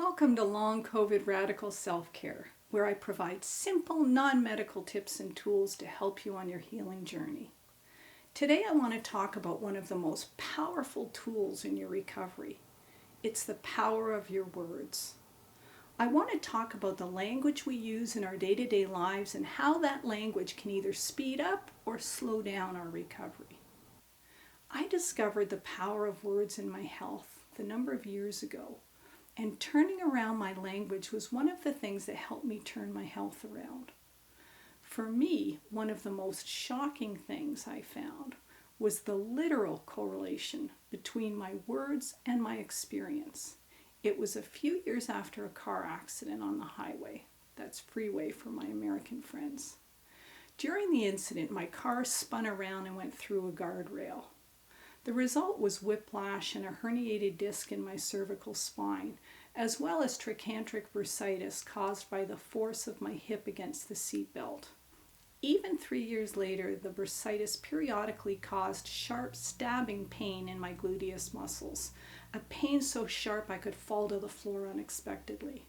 Welcome to Long COVID Radical Self-Care, where I provide simple, non-medical tips and tools to help you on your healing journey. Today I want to talk about one of the most powerful tools in your recovery. It's the power of your words. I want to talk about the language we use in our day-to-day lives and how that language can either speed up or slow down our recovery. I discovered the power of words in my health a number of years ago. And turning around my language was one of the things that helped me turn my health around. For me, one of the most shocking things I found was the literal correlation between my words and my experience. It was a few years after a car accident on the highway. That's freeway for my American friends. During the incident, my car spun around and went through a guardrail. The result was whiplash and a herniated disc in my cervical spine, as well as trochanteric bursitis caused by the force of my hip against the seatbelt. Even 3 years later, the bursitis periodically caused sharp stabbing pain in my gluteus muscles, a pain so sharp I could fall to the floor unexpectedly.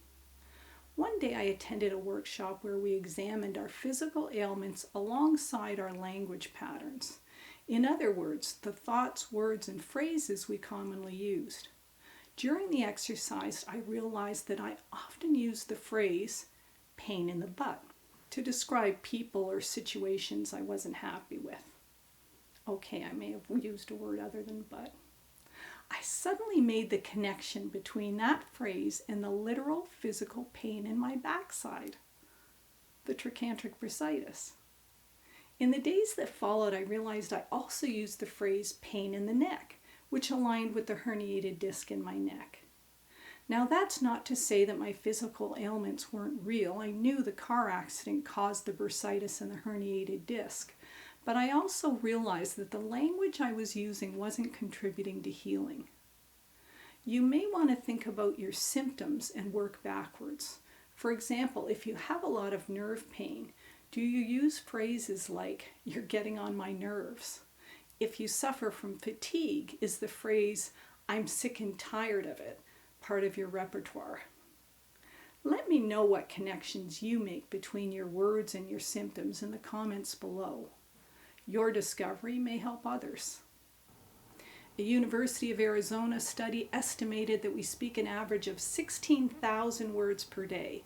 One day I attended a workshop where we examined our physical ailments alongside our language patterns. In other words, the thoughts, words, and phrases we commonly used. During the exercise, I realized that I often used the phrase pain in the butt to describe people or situations I wasn't happy with. Okay, I may have used a word other than butt. I suddenly made the connection between that phrase and the literal physical pain in my backside, the trochanteric bursitis. In the days that followed, I realized I also used the phrase pain in the neck, which aligned with the herniated disc in my neck. Now that's not to say that my physical ailments weren't real. I knew the car accident caused the bursitis and the herniated disc, but I also realized that the language I was using wasn't contributing to healing. You may want to think about your symptoms and work backwards. For example, if you have a lot of nerve pain, do you use phrases like, "You're getting on my nerves"? If you suffer from fatigue, is the phrase, "I'm sick and tired of it," part of your repertoire? Let me know what connections you make between your words and your symptoms in the comments below. Your discovery may help others. A University of Arizona study estimated that we speak an average of 16,000 words per day.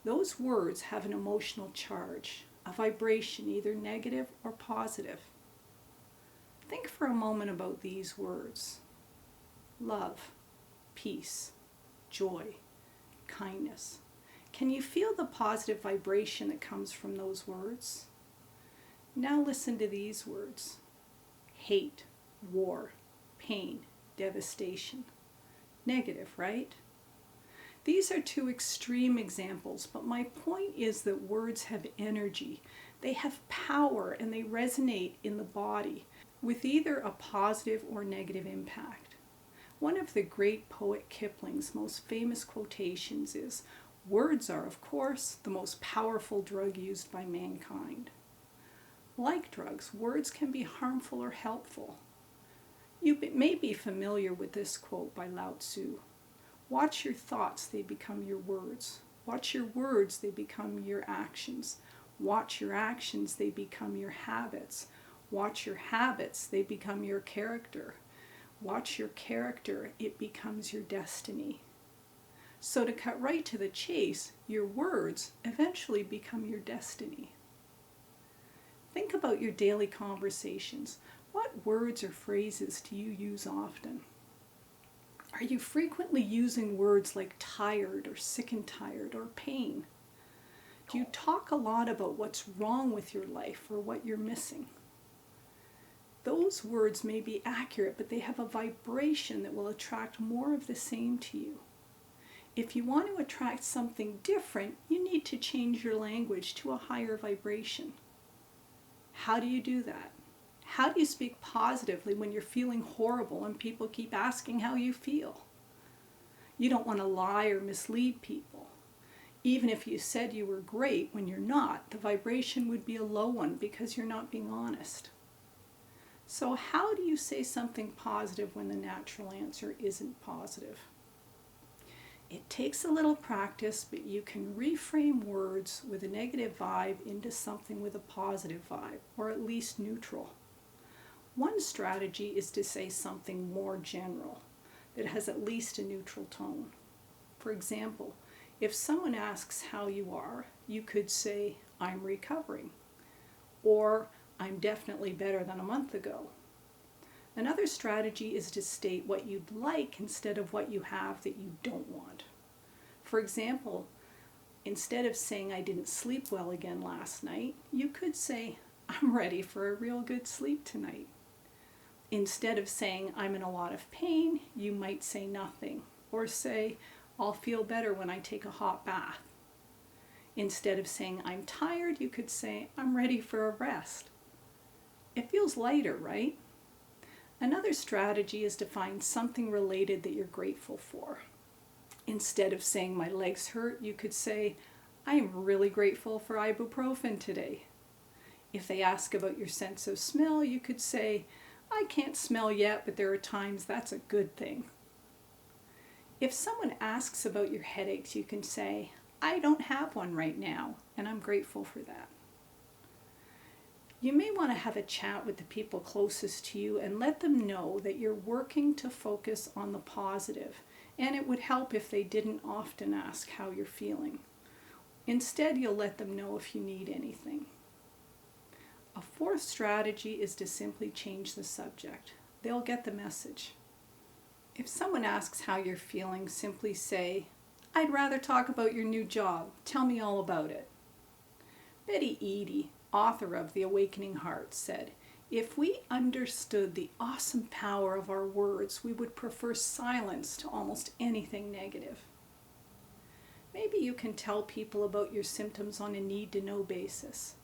Those words have an emotional charge, a vibration, either negative or positive. Think for a moment about these words: love, peace, joy, kindness. Can you feel the positive vibration that comes from those words? Now listen to these words: hate, war, pain, devastation. Negative, right? These are two extreme examples, but my point is that words have energy. They have power and they resonate in the body with either a positive or negative impact. One of the great poet Kipling's most famous quotations is, "Words are, of course, the most powerful drug used by mankind." Like drugs, words can be harmful or helpful. You may be familiar with this quote by Lao Tzu. Watch your thoughts, they become your words. Watch your words, they become your actions. Watch your actions, they become your habits. Watch your habits, they become your character. Watch your character, it becomes your destiny. So to cut right to the chase, your words eventually become your destiny. Think about your daily conversations. What words or phrases do you use often? Are you frequently using words like tired or sick and tired or pain? Do you talk a lot about what's wrong with your life or what you're missing? Those words may be accurate, but they have a vibration that will attract more of the same to you. If you want to attract something different, you need to change your language to a higher vibration. How do you do that? How do you speak positively when you're feeling horrible and people keep asking how you feel? You don't want to lie or mislead people. Even if you said you were great when you're not, the vibration would be a low one because you're not being honest. So how do you say something positive when the natural answer isn't positive? It takes a little practice, but you can reframe words with a negative vibe into something with a positive vibe, or at least neutral. One strategy is to say something more general that has at least a neutral tone. For example, if someone asks how you are, you could say, "I'm recovering," or "I'm definitely better than a month ago." Another strategy is to state what you'd like instead of what you have that you don't want. For example, instead of saying "I didn't sleep well again last night," you could say, "I'm ready for a real good sleep tonight." Instead of saying "I'm in a lot of pain," you might say nothing, or say, "I'll feel better when I take a hot bath." Instead of saying "I'm tired," you could say, "I'm ready for a rest." It feels lighter, right? Another strategy is to find something related that you're grateful for. Instead of saying "my legs hurt," you could say, "I am really grateful for ibuprofen today." If they ask about your sense of smell, you could say, "I can't smell yet, but there are times that's a good thing." If someone asks about your headaches, you can say, "I don't have one right now, and I'm grateful for that." You may want to have a chat with the people closest to you and let them know that you're working to focus on the positive, and it would help if they didn't often ask how you're feeling. Instead, you'll let them know if you need anything. A fourth strategy is to simply change the subject. They'll get the message. If someone asks how you're feeling, simply say, "I'd rather talk about your new job. Tell me all about it." Betty Eady, author of The Awakening Heart, said, "If we understood the awesome power of our words, we would prefer silence to almost anything negative." Maybe you can tell people about your symptoms on a need-to-know basis.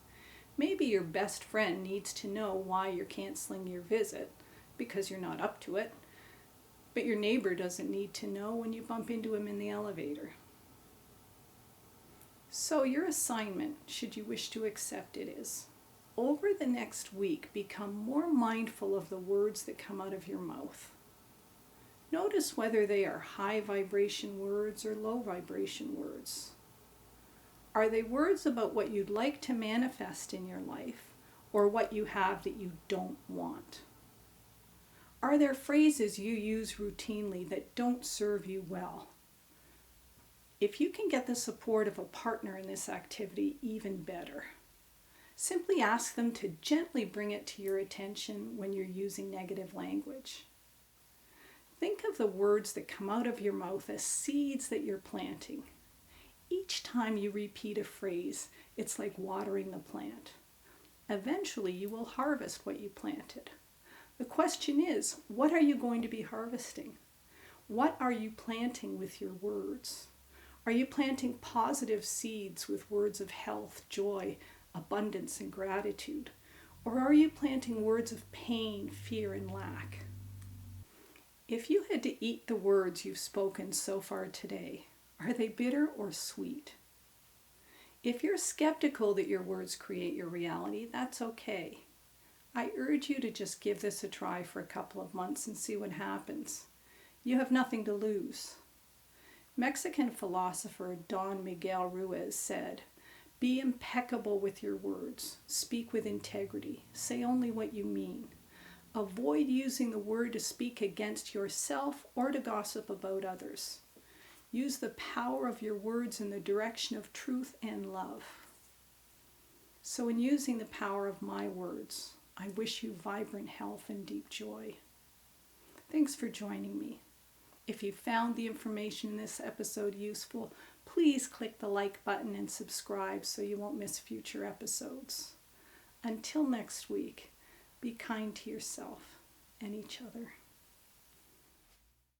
Maybe your best friend needs to know why you're canceling your visit because you're not up to it, but your neighbor doesn't need to know when you bump into him in the elevator. So your assignment, should you wish to accept it, is, over the next week, become more mindful of the words that come out of your mouth. Notice whether they are high vibration words or low vibration words. Are they words about what you'd like to manifest in your life, or what you have that you don't want? Are there phrases you use routinely that don't serve you well? If you can get the support of a partner in this activity, even better. Simply ask them to gently bring it to your attention when you're using negative language. Think of the words that come out of your mouth as seeds that you're planting. Each time you repeat a phrase, it's like watering the plant. Eventually, you will harvest what you planted. The question is, what are you going to be harvesting? What are you planting with your words? Are you planting positive seeds with words of health, joy, abundance, and gratitude? Or are you planting words of pain, fear, and lack? If you had to eat the words you've spoken so far today, are they bitter or sweet? If you're skeptical that your words create your reality, that's okay. I urge you to just give this a try for a couple of months and see what happens. You have nothing to lose. Mexican philosopher Don Miguel Ruiz said, "Be impeccable with your words. Speak with integrity. Say only what you mean. Avoid using the word to speak against yourself or to gossip about others. Use the power of your words in the direction of truth and love." So in using the power of my words, I wish you vibrant health and deep joy. Thanks for joining me. If you found the information in this episode useful, please click the like button and subscribe so you won't miss future episodes. Until next week, be kind to yourself and each other.